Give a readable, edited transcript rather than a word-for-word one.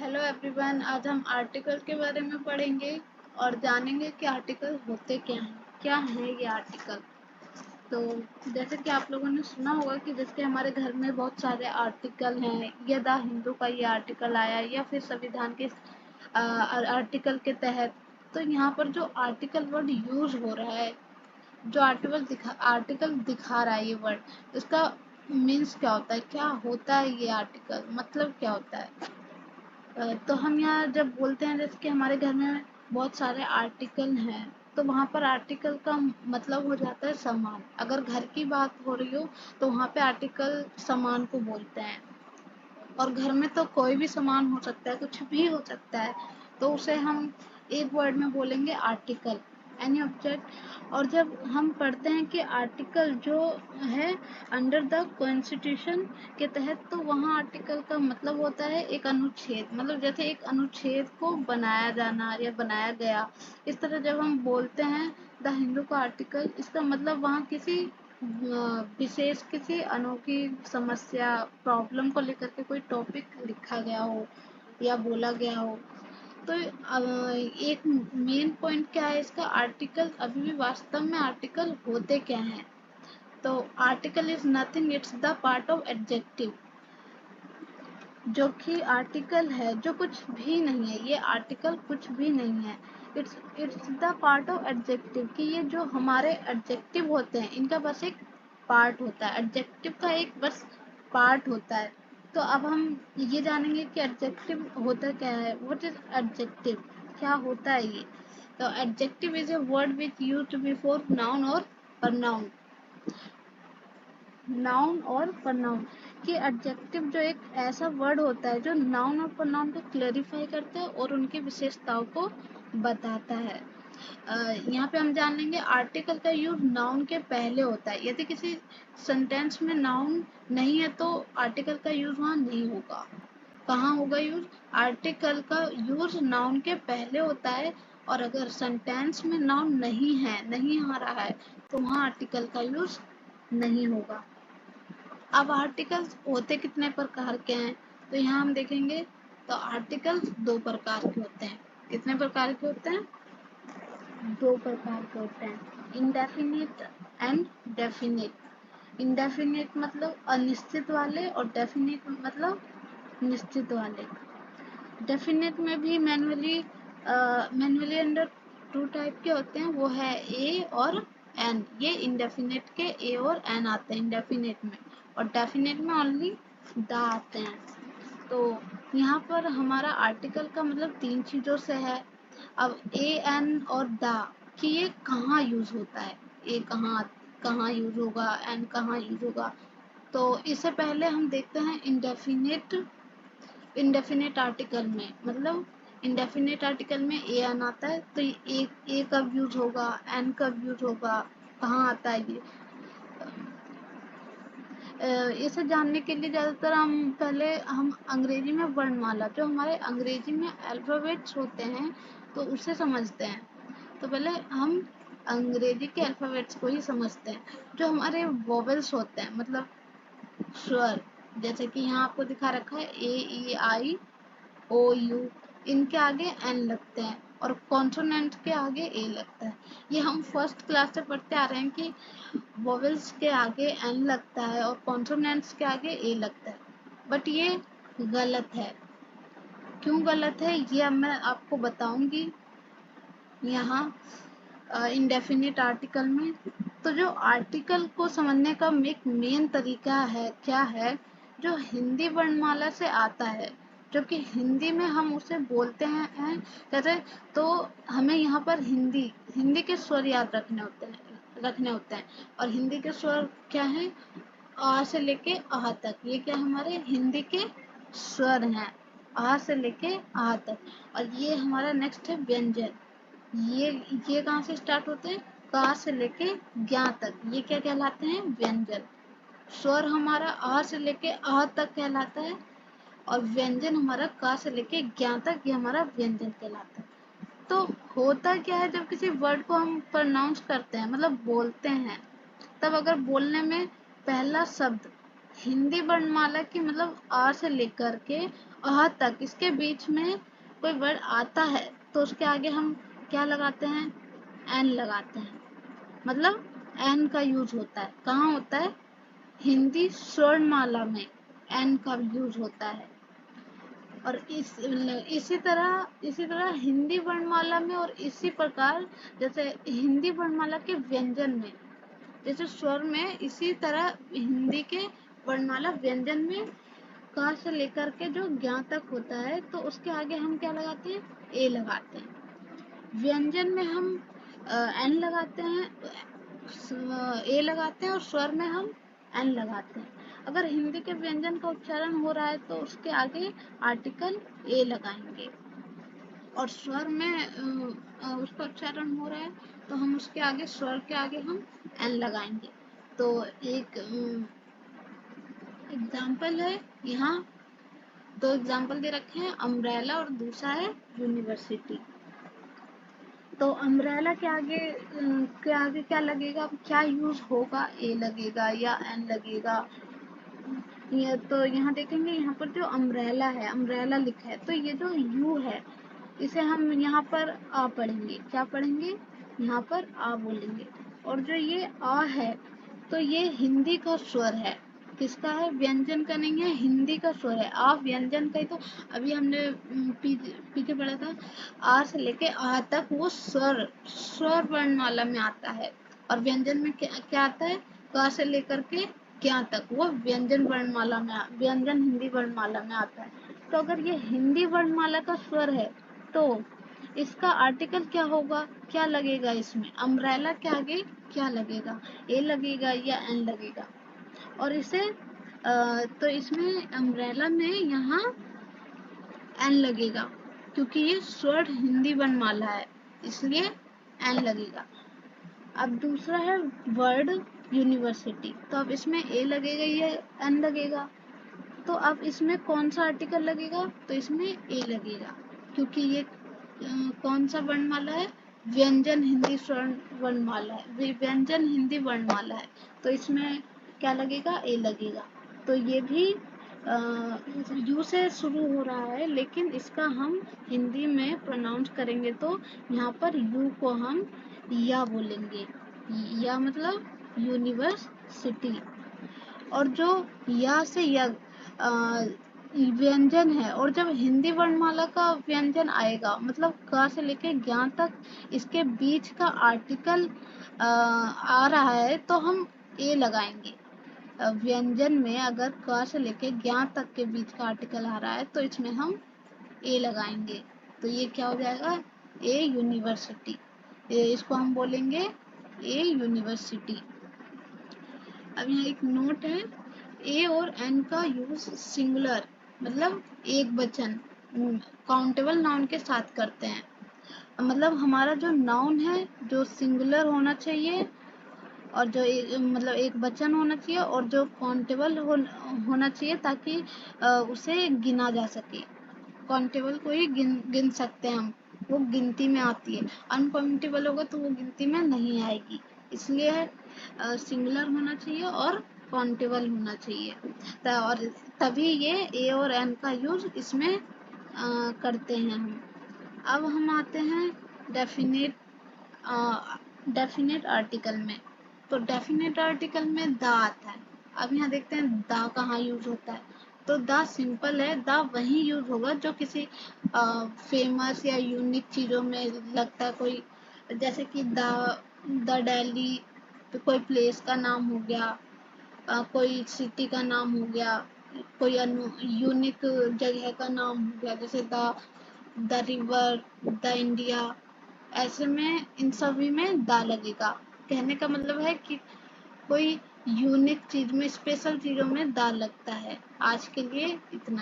Hello everyone, आज हम article के बारे में पढ़ेंगे और जानेंगे कि आर्टिकल होते क्या हैं ये आर्टिकल। तो जैसे कि आप लोगों ने सुना होगा कि जैसे हमारे घर में बहुत सारे आर्टिकल हैं, या द हिंदू का ये आर्टिकल आया या फिर संविधान के आर्टिकल के तहत। तो यहाँ पर जो आर्टिकल वर्ड यूज हो रहा है, जो आर्टिकल दिखा रहा है ये वर्ड, इसका मीन्स क्या होता है, क्या होता है ये आर्टिकल, मतलब क्या होता है। तो हम यहाँ जब बोलते हैं जैसे कि हमारे घर में बहुत सारे आर्टिकल हैं, तो वहाँ पर आर्टिकल का मतलब हो जाता है सामान। अगर घर की बात हो रही हो तो वहाँ पे आर्टिकल सामान को बोलते हैं। और घर में तो कोई भी सामान हो सकता है, कुछ भी हो सकता है, तो उसे हम एक वर्ड में बोलेंगे आर्टिकल, एनी ऑब्जेक्ट। और जब हम पढ़ते हैं कि आर्टिकल जो है अंडर द कॉन्स्टिट्यूशन के तहत, तो वहाँ आर्टिकल का मतलब होता है एक अनुच्छेद, मतलब जैसे एक अनुच्छेद को बनाया जाना या बनाया गया। इस तरह जब हम बोलते हैं द हिंदू का आर्टिकल, इसका मतलब वहाँ किसी विशेष किसी अनोखी समस्या, प्रॉब्लम को लेकर के कोई टॉपिक लिखा गया हो या बोला गया हो। तो एक मेन पॉइंट क्या है इसका, आर्टिकल अभी भी वास्तव में आर्टिकल होते क्या हैं। तो article is nothing, it's the part of adjective. जो कि आर्टिकल है जो कुछ भी नहीं है, ये आर्टिकल कुछ भी नहीं है। It's the part of adjective, कि ये जो हमारे एडजेक्टिव होते हैं इनका बस एक पार्ट होता है, एडजेक्टिव का एक बस पार्ट होता है। तो अब हम ये जानेंगे कि एडजेक्टिव होता क्या है, व्हाट इज एडजेक्टिव, क्या होता है ये। तो adjective is a word which used before noun और pronoun, नाउन और प्रनाउन। कि एडजेक्टिव जो एक ऐसा वर्ड होता है जो नाउन और प्रनाउन को क्लेरिफाई करता है और उनकी विशेषताओं को बताता है। यहाँ पे हम जान लेंगे आर्टिकल का यूज नाउन के पहले होता है। यदि किसी सेंटेंस में नाउन नहीं है तो आर्टिकल का यूज वहाँ नहीं होगा। कहाँ होगा यूज, आर्टिकल का यूज नाउन के पहले होता है। और अगर सेंटेंस में नाउन नहीं है, नहीं आ रहा है, तो वहाँ आर्टिकल का यूज नहीं होगा। अब आर्टिकल्स होते कितने प्रकार के हैं, तो यहाँ हम देखेंगे। तो आर्टिकल्स दो प्रकार के होते हैं। कितने प्रकार के होते हैं, दो प्रकार के होते हैं, इंडेफिनिट एंड डेफिनिट। इंडेफिनिट मतलब अनिश्चित वाले, और डेफिनिट मतलब निश्चित वाले। डेफिनेट में भी मैनुअली अंडर टू टाइप के होते हैं, वो है ए और एन। ये इंडेफिनेट के ए और एन आते हैं इंडेफिनेट में, और डेफिनेट में ओनली द आते हैं। तो यहाँ पर हमारा आर्टिकल का मतलब तीन चीज़ों से है। अब ए एन और द, कि ये कहाँ यूज होता है, ए कहाँ कहाँ यूज होगा, एन कहाँ यूज होगा। तो इससे पहले हम देखते हैं इंडेफिनेट आर्टिकल में, मतलब इंडेफिनेट आर्टिकल में ए एन आता है, तो ए कब यूज होगा, एन कब यूज होगा, कहाँ आता है ये। इसे जानने के लिए ज़्यादातर हम अंग्रेजी में वर्णमाला, जो हमारे अंग्रेजी में अल्फ़ाबेट्स होते हैं, तो उसे समझते हैं। तो पहले हम अंग्रेजी के अल्फ़ाबेट्स को ही समझते हैं। जो हमारे वोवेल्स होते हैं, मतलब स्वर, जैसे कि यहाँ आपको दिखा रखा है ए ई आई ओ यू, इनके आगे एन लगते हैं, और कॉन्सोनेंट के आगे ए लगता है। ये हम फर्स्ट क्लास से पढ़ते आ रहे हैं कि वोवेल्स के आगे एन लगता है और कॉन्सोनेंट्स के आगे ए लगता है। बट ये गलत है। क्यों गलत है ये अब मैं आपको बताऊंगी यहाँ इंडेफिनिट आर्टिकल में। तो जो आर्टिकल को समझने का एक मेन तरीका है, क्या है, जो हिंदी वर्णमाला से आता है, जो कि हिंदी में हम उसे बोलते हैं कैसे। तो हमें यहाँ पर हिंदी हिंदी के स्वर याद रखने होते हैं। और हिंदी के स्वर क्या है, आ से लेके आ तक, ये क्या हमारे हिंदी के स्वर हैं, आ से लेके आ तक। और ये हमारा नेक्स्ट है व्यंजन। ये कहाँ से स्टार्ट होते हैं, का से लेके ज्ञा तक, ये क्या कहलाते हैं, व्यंजन। स्वर हमारा आ से लेके आ तक कहलाता है, और व्यंजन हमारा का से लेके ज्ञा तक, ये हमारा व्यंजन कहलाता है। तो होता क्या है, जब किसी वर्ड को हम प्रोनाउंस करते हैं, मतलब बोलते हैं, तब अगर बोलने में पहला शब्द हिंदी वर्णमाला की मतलब आ से लेकर के अह तक इसके बीच में कोई वर्ड आता है तो उसके आगे हम क्या लगाते हैं, एन लगाते हैं। मतलब एन का यूज होता है, कहाँ होता है, हिंदी स्वर्णमाला में एन का यूज होता है। और इसी तरह हिंदी वर्णमाला में और इसी प्रकार जैसे हिंदी वर्णमाला के व्यंजन में, जैसे स्वर में, इसी तरह हिंदी के वर्णमाला व्यंजन में क से लेकर के जो ज्ञ तक होता है तो उसके आगे हम क्या लगाते हैं, ए लगाते हैं। व्यंजन में हम एन लगाते हैं, ए लगाते हैं, और स्वर में हम एन लगाते हैं। अगर हिंदी के व्यंजन का उच्चारण हो रहा है तो उसके आगे आर्टिकल ए लगाएंगे, और स्वर में उसका उच्चारण हो रहा है तो हम उसके आगे, स्वर के आगे हम एन लगाएंगे। तो एक एग्जाम्पल है, यहाँ दो एग्जाम्पल दे रखे हैं, अम्ब्रेला और दूसरा है यूनिवर्सिटी। तो अम्ब्रेला के आगे क्या लगेगा, क्या यूज होगा, ए लगेगा या एन लगेगा। ये तो यहाँ देखेंगे, यहाँ पर जो अम्ब्रेला है, अम्ब्रेला लिखा है, तो ये जो यू है इसे हम यहाँ पर आ पढ़ेंगे, क्या पढ़ेंगे, यहाँ पर आ बोलेंगे। और जो ये आ है तो ये हिंदी का स्वर है, किसका है, व्यंजन का नहीं है, हिंदी का स्वर है। आ व्यंजन का ही तो अभी हमने पीछे पढ़ा था, आ से लेके आ तक वो स्वर वर्णमाला में आता है, और व्यंजन में क्या आता है, क से लेकर के क्या तक वो व्यंजन वर्णमाला में, व्यंजन हिंदी वर्णमाला में आता है। तो अगर ये हिंदी वर्णमाला का स्वर है तो इसका आर्टिकल क्या होगा, क्या लगेगा, इसमें अम्ब्रेला के आगे क्या लगेगा, ए लगेगा या एन लगेगा। और इसे तो इसमें अम्ब्रेला में यहाँ एन लगेगा, क्योंकि ये स्वर हिंदी वर्णमाला है इसलिए एन लगेगा। अब दूसरा है वर्ड यूनिवर्सिटी, तो अब इसमें ए लगेगा या एन लगेगा। तो अब इसमें कौन सा आर्टिकल लगेगा, तो इसमें ए लगेगा, क्योंकि ये कौन सा वर्णमाला है, व्यंजन हिंदी स्वर्ण वर्णमाला है, व्यंजन हिंदी वर्णमाला है, तो इसमें क्या लगेगा, ए लगेगा। तो ये भी यू से शुरू हो रहा है, लेकिन इसका हम हिंदी में प्रोनाउंस करेंगे तो यहाँ पर यू को हम या बोलेंगे, या मतलब यूनिवर्सिटी। और जो या से यग व्यंजन है, और जब हिंदी वर्णमाला का व्यंजन आएगा, मतलब क से लेके ज्ञ तक इसके बीच का आर्टिकल आ रहा है तो हम ए लगाएंगे। व्यंजन में अगर क से लेके ज्ञ तक के बीच का आर्टिकल आ रहा है तो इसमें हम ए लगाएंगे, तो ये क्या हो जाएगा, ए यूनिवर्सिटी। इसको हम बोलेंगे ए यूनिवर्सिटी। अब यहाँ एक नोट है, ए और एन का यूज सिंगुलर मतलब एक वचन काउंटेबल नाउन के साथ करते हैं। मतलब हमारा जो नाउन है जो सिंगुलर होना चाहिए, और जो मतलब एक वचन होना चाहिए, और जो काउंटेबल होना चाहिए, ताकि उसे गिना जा सके। काउंटेबल को ही गिन सकते हैं हम, वो गिनती में आती है। अनकाउंटेबल होगा तो वो गिनती में नहीं आएगी, इसलिए सिंगुलर होना चाहिए और काउंटेबल होना चाहिए, और तभी ये ए और एन का यूज इसमें करते हैं हम। अब हम आते हैं डेफिनेट आर्टिकल में। तो डेफिनेट आर्टिकल में द आता है। अब यहाँ देखते हैं द कहाँ यूज होता है, तो द सिंपल है, द वही यूज होगा जो किसी फेमस या यूनिक चीजों में लगता है। कोई जैसे कि द दिल्ली, तो कोई प्लेस का नाम हो गया, कोई सिटी का नाम हो गया, कोई यूनिक जगह का नाम हो गया, जैसे द रिवर, द इंडिया। ऐसे में इन सभी में द लगेगा। कहने का मतलब है कि कोई यूनिक चीज में, स्पेशल चीजों में द लगता है। आज के लिए इतना।